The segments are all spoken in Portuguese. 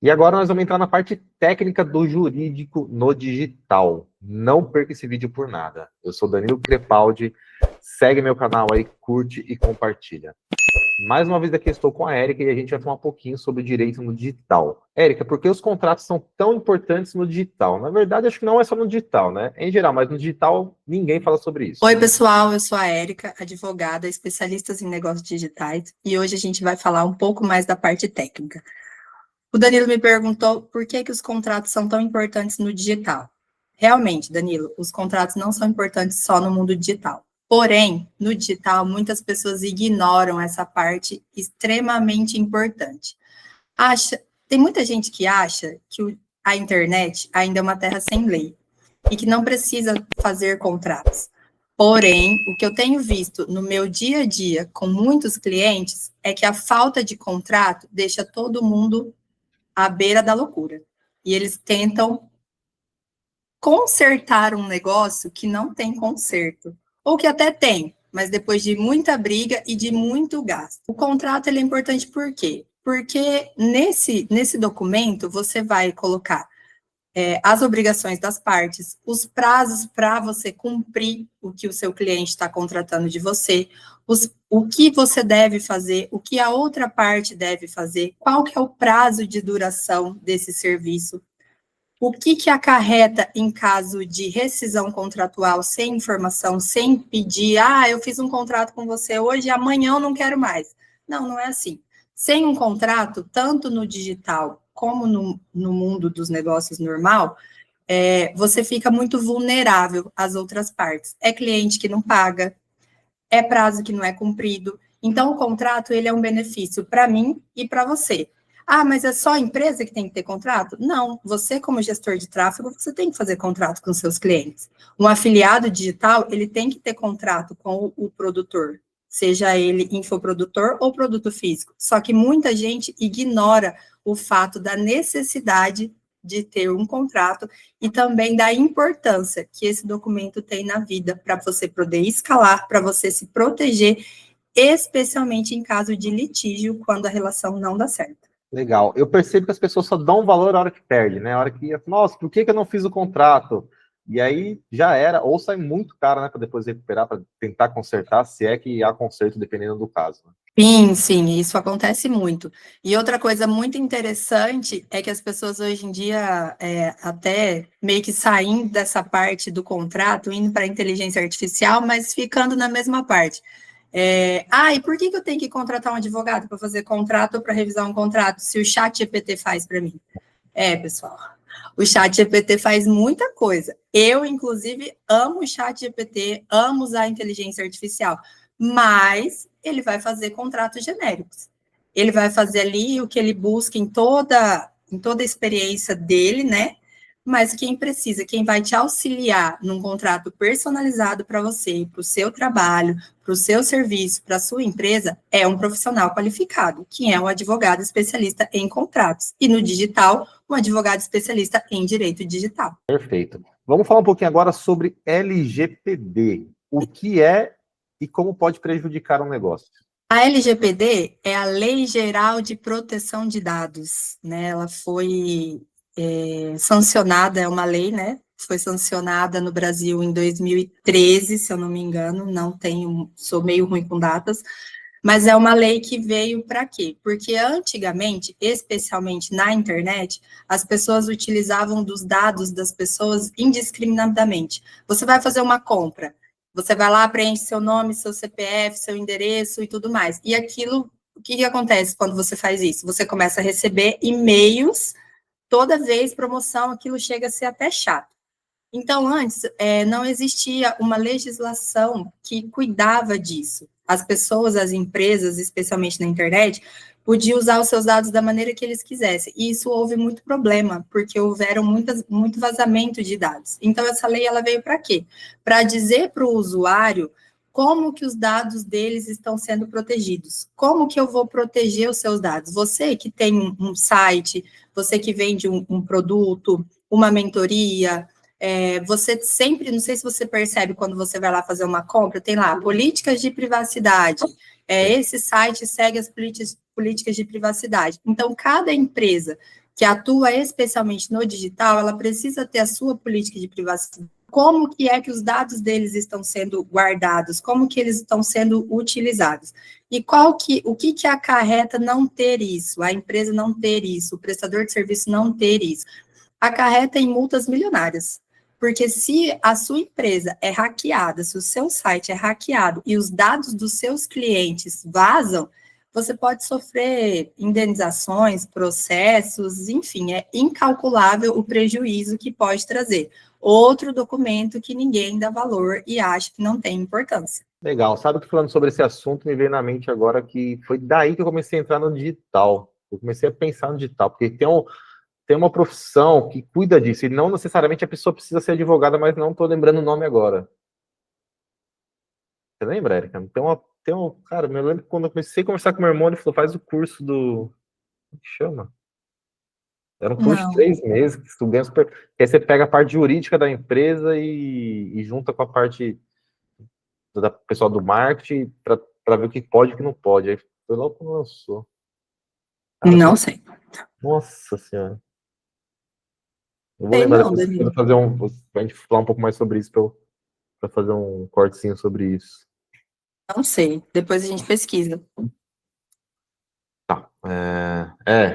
E agora nós vamos entrar na parte técnica do jurídico no digital. Não perca esse vídeo por nada. Eu sou Danilo Crepaldi, segue meu canal aí, curte e compartilha. Mais uma vez aqui estou com a Érica e a gente vai falar um pouquinho sobre direito no digital. Érica, por que os contratos são tão importantes no digital? Na verdade, acho que não é só no digital, né? Em geral, mas no digital ninguém fala sobre isso. Oi, pessoal, eu sou a Érica, advogada, especialista em negócios digitais, e hoje a gente vai falar um pouco mais da parte técnica. O Danilo me perguntou por que os contratos são tão importantes no digital. Realmente, Danilo, os contratos não são importantes só no mundo digital. Porém, no digital, muitas pessoas ignoram essa parte extremamente importante. Tem muita gente que acha que a internet ainda é uma terra sem lei e que não precisa fazer contratos. Porém, o que eu tenho visto no meu dia a dia com muitos clientes é que a falta de contrato deixa todo mundo à beira da loucura. E eles tentam consertar um negócio que não tem conserto, ou que até tem, mas depois de muita briga e de muito gasto. O contrato ele é importante por quê? Porque nesse documento você vai colocar as obrigações das partes, os prazos para você cumprir o que o seu cliente está contratando de você, o que você deve fazer, o que a outra parte deve fazer, qual que é o prazo de duração desse serviço, o que acarreta em caso de rescisão contratual sem informação, sem pedir, eu fiz um contrato com você hoje, amanhã eu não quero mais. Não, não é assim. Sem um contrato, tanto no digital como no mundo dos negócios normal, você fica muito vulnerável às outras partes. É cliente que não paga, é prazo que não é cumprido. Então, o contrato ele é um benefício para mim e para você. Mas é só a empresa que tem que ter contrato? Não, você como gestor de tráfego, você tem que fazer contrato com seus clientes. Um afiliado digital, ele tem que ter contrato com o produtor, seja ele infoprodutor ou produto físico. Só que muita gente ignora o fato da necessidade de ter um contrato e também da importância que esse documento tem na vida para você poder escalar, para você se proteger, especialmente em caso de litígio, quando a relação não dá certo. Legal. Eu percebo que as pessoas só dão valor a hora que perde, né? A hora que, nossa, por que eu não fiz o contrato? E aí já era, ou sai muito caro, né, para depois recuperar, para tentar consertar, se é que há conserto, dependendo do caso. Sim, isso acontece muito. E outra coisa muito interessante é que as pessoas hoje em dia, até meio que saindo dessa parte do contrato, indo para a inteligência artificial, mas ficando na mesma parte. E por que eu tenho que contratar um advogado para fazer contrato ou para revisar um contrato, se o chat GPT faz para mim? Pessoal, o chat GPT faz muita coisa. Eu, inclusive, amo o chat GPT, amo usar a inteligência artificial, mas ele vai fazer contratos genéricos. Ele vai fazer ali o que ele busca em toda a experiência dele, né? Mas quem precisa, quem vai te auxiliar num contrato personalizado para você, para o seu trabalho, para o seu serviço, para a sua empresa, é um profissional qualificado, que é um advogado especialista em contratos. E no digital, um advogado especialista em direito digital. Perfeito. Vamos falar um pouquinho agora sobre LGPD. O que é e como pode prejudicar um negócio? A LGPD é a Lei Geral de Proteção de Dados, né? Ela foi sancionada, é uma lei, né? Foi sancionada no Brasil em 2013, se eu não me engano, sou meio ruim com datas, mas é uma lei que veio para quê? Porque antigamente, especialmente na internet, as pessoas utilizavam dos dados das pessoas indiscriminadamente. Você vai fazer uma compra, você vai lá, preenche seu nome, seu CPF, seu endereço e tudo mais. E aquilo, o que acontece quando você faz isso? Você começa a receber e-mails, toda vez promoção, aquilo chega a ser até chato. Então, antes, não existia uma legislação que cuidava disso. As pessoas, as empresas, especialmente na internet, podiam usar os seus dados da maneira que eles quisessem. E isso houve muito problema, porque houveram muito vazamento de dados. Então, essa lei ela veio para quê? Para dizer para o usuário como que os dados deles estão sendo protegidos. Como que eu vou proteger os seus dados? Você que tem um site, você que vende um produto, uma mentoria, você sempre, não sei se você percebe quando você vai lá fazer uma compra, tem lá políticas de privacidade, esse site segue as políticas de privacidade. Então, cada empresa que atua especialmente no digital, ela precisa ter a sua política de privacidade. Como que é que os dados deles estão sendo guardados? Como que eles estão sendo utilizados? E o que acarreta não ter isso? A empresa não ter isso, o prestador de serviço não ter isso? Acarreta em multas milionárias. Porque se a sua empresa é hackeada, se o seu site é hackeado e os dados dos seus clientes vazam, você pode sofrer indenizações, processos, enfim, é incalculável o prejuízo que pode trazer. Outro documento que ninguém dá valor e acha que não tem importância. Legal. Sabe que falando sobre esse assunto, me veio na mente agora que foi daí que eu comecei a entrar no digital. Eu comecei a pensar no digital, porque tem uma profissão que cuida disso, e não necessariamente a pessoa precisa ser advogada, mas não estou lembrando o nome agora. Você lembra, Érica? Cara, eu lembro que quando eu comecei a conversar com meu irmão, ele falou, faz o curso do... Como que chama? Era um curso de 3 meses, que tu ganha super... Que aí você pega a parte jurídica da empresa e junta com a parte da pessoal do marketing para ver o que pode e o que não pode. Aí foi logo quando lançou. Cara, não sei. Nossa Senhora. Eu vou lembrar depois pra fazer pra gente falar um pouco mais sobre isso, para fazer um cortezinho sobre isso. Não sei. Depois a gente pesquisa. Tá.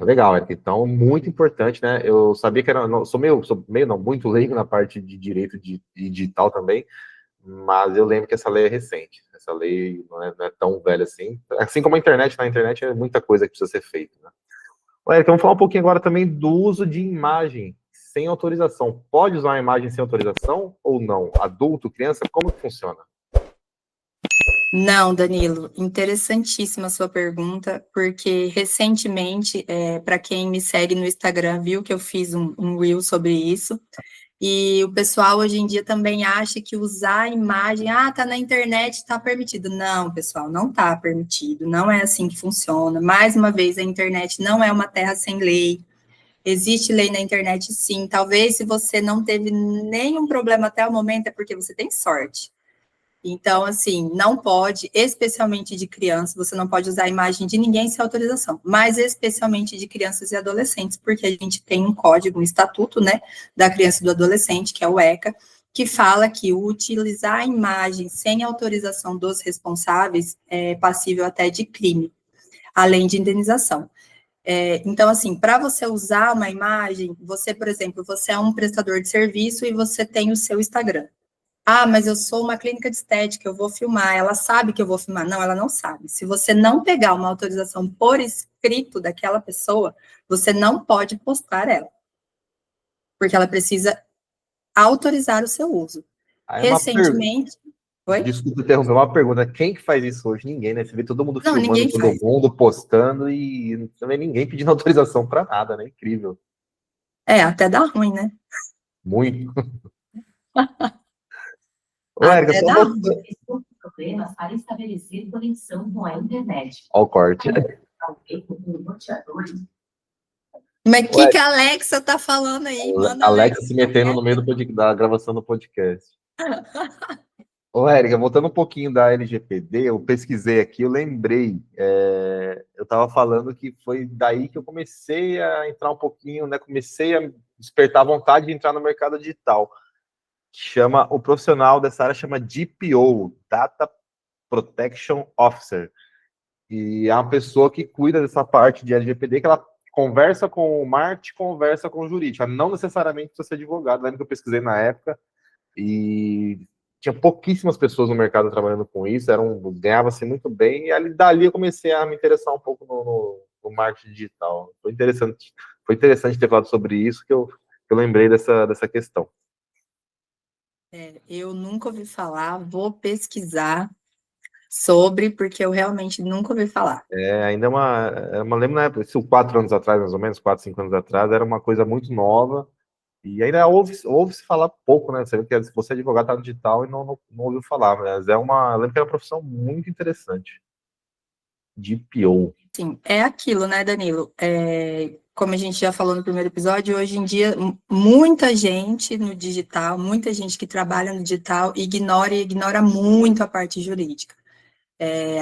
Legal, Eric. Então, muito importante, né? Eu sabia que era. Sou meio não, muito leigo na parte de direito de digital também, mas eu lembro que essa lei é recente. Essa lei não é tão velha assim. Assim como a internet, na internet é muita coisa que precisa ser feita, né? Eric, vamos falar um pouquinho agora também do uso de imagem sem autorização. Pode usar uma imagem sem autorização ou não? Adulto, criança, como que funciona? Não, Danilo, interessantíssima a sua pergunta, porque recentemente, para quem me segue no Instagram, viu que eu fiz um reel sobre isso, e o pessoal hoje em dia também acha que usar a imagem, tá na internet, tá permitido. Não, pessoal, não tá permitido, não é assim que funciona. Mais uma vez, a internet não é uma terra sem lei, existe lei na internet sim, talvez se você não teve nenhum problema até o momento, é porque você tem sorte. Então, assim, não pode, especialmente de crianças, você não pode usar a imagem de ninguém sem autorização, mas especialmente de crianças e adolescentes, porque a gente tem um código, um estatuto, né, da criança e do adolescente, que é o ECA, que fala que utilizar a imagem sem autorização dos responsáveis é passível até de crime, além de indenização. Então, assim, para você usar uma imagem, você, por exemplo, você é um prestador de serviço e você tem o seu Instagram. Mas eu sou uma clínica de estética, eu vou filmar. Ela sabe que eu vou filmar? Não, ela não sabe. Se você não pegar uma autorização por escrito daquela pessoa, você não pode postar ela. Porque ela precisa autorizar o seu uso. Recentemente... Oi? Desculpa interromper, uma pergunta. Quem que faz isso hoje? Ninguém, né? Você vê todo mundo filmando, todo mundo postando e também ninguém pedindo autorização para nada, né? Incrível. Até dá ruim, né? Muito. Érica, problemas para estabelecer conexão com a internet. Olha o corte. Mas o que a Alexa tá falando aí? Manda Alexa se metendo no meio da gravação do podcast. Érica, voltando um pouquinho da LGPD, eu pesquisei aqui, eu lembrei, eu estava falando que foi daí que eu comecei a entrar um pouquinho, né? Comecei a despertar a vontade de entrar no mercado digital. O profissional dessa área chama DPO, Data Protection Officer, e é uma pessoa que cuida dessa parte de LGPD, que ela conversa com o marketing, conversa com o jurídico, ela não necessariamente precisa ser advogado. Lembra que eu pesquisei na época e tinha pouquíssimas pessoas no mercado trabalhando com isso, ganhava-se muito bem, e dali eu comecei a me interessar um pouco no marketing digital. Foi interessante ter falado sobre isso, que eu lembrei dessa questão. Eu nunca ouvi falar, vou pesquisar sobre, porque eu realmente nunca ouvi falar. Ainda lembro na época, 4 anos atrás, mais ou menos, 4, 5 anos atrás, era uma coisa muito nova, e ainda ouve-se falar pouco, né? Você vê que se você é advogado, tá no digital e não ouviu falar, mas eu lembro que era uma profissão muito interessante. DPO. Sim, é aquilo, né, Danilo? Como a gente já falou no primeiro episódio, hoje em dia, muita gente no digital, muita gente que trabalha no digital ignora muito a parte jurídica.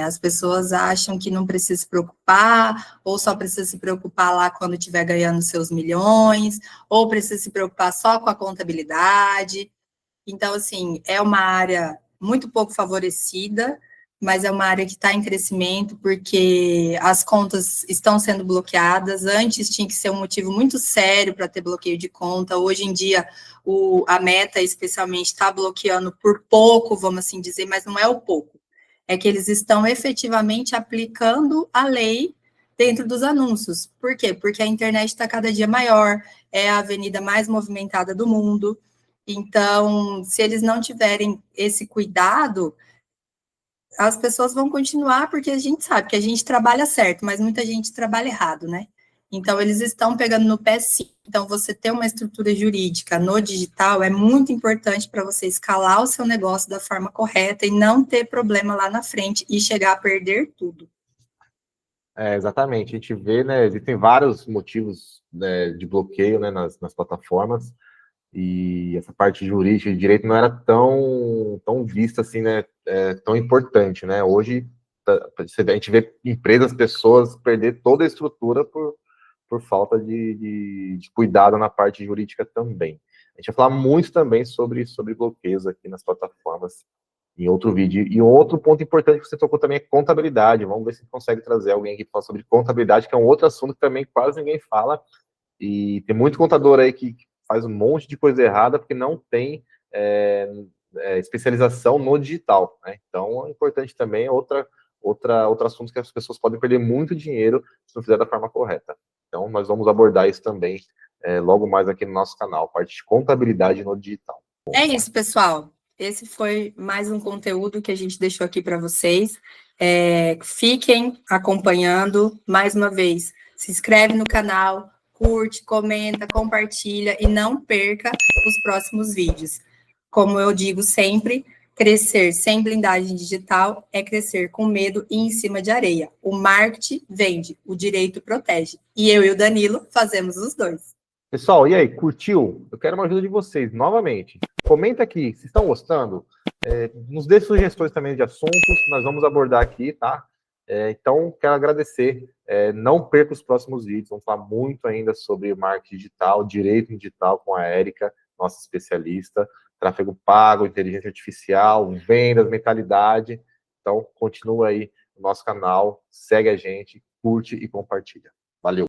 As pessoas acham que não precisa se preocupar, ou só precisa se preocupar lá quando estiver ganhando seus milhões, ou precisa se preocupar só com a contabilidade. Então, assim, é uma área muito pouco favorecida, mas é uma área que está em crescimento, porque as contas estão sendo bloqueadas. Antes tinha que ser um motivo muito sério para ter bloqueio de conta. Hoje em dia, a Meta, especialmente, está bloqueando por pouco, vamos assim dizer, mas não é o pouco. É que eles estão efetivamente aplicando a lei dentro dos anúncios. Por quê? Porque a internet está cada dia maior, é a avenida mais movimentada do mundo. Então, se eles não tiverem esse cuidado, as pessoas vão continuar, porque a gente sabe que a gente trabalha certo, mas muita gente trabalha errado, né? Então, eles estão pegando no pé, sim. Então, você ter uma estrutura jurídica no digital é muito importante para você escalar o seu negócio da forma correta e não ter problema lá na frente e chegar a perder tudo. Exatamente. A gente vê, né, existem vários motivos, né, de bloqueio, né, nas plataformas, e essa parte jurídica de direito não era tão vista assim, né, tão importante, né? Hoje a gente vê empresas, pessoas perder toda a estrutura por falta de cuidado na parte jurídica também. A gente vai falar muito também sobre bloqueios aqui nas plataformas em outro vídeo. E um outro ponto importante que você tocou também é contabilidade. Vamos ver se a gente consegue trazer alguém aqui para falar sobre contabilidade, que é um outro assunto que também quase ninguém fala. E tem muito contador aí que faz um monte de coisa errada porque não tem especialização no digital, né? Então, é importante também outro assunto que as pessoas podem perder muito dinheiro se não fizer da forma correta. Então, nós vamos abordar isso também logo mais aqui no nosso canal, parte de contabilidade no digital. É isso, pessoal. Esse foi mais um conteúdo que a gente deixou aqui para vocês. Fiquem acompanhando. Mais uma vez, se inscreve no canal, curte, comenta, compartilha e não perca os próximos vídeos. Como eu digo sempre, crescer sem blindagem digital é crescer com medo e em cima de areia. O marketing vende, o direito protege. E eu e o Danilo fazemos os dois. Pessoal, e aí, curtiu? Eu quero uma ajuda de vocês, novamente. Comenta aqui, se estão gostando, nos dê sugestões também de assuntos, nós vamos abordar aqui, tá? Então, quero agradecer. Não perca os próximos vídeos, vamos falar muito ainda sobre marketing digital, direito digital com a Érica, nossa especialista, tráfego pago, inteligência artificial, vendas, mentalidade. Então, continua aí no nosso canal, segue a gente, curte e compartilha.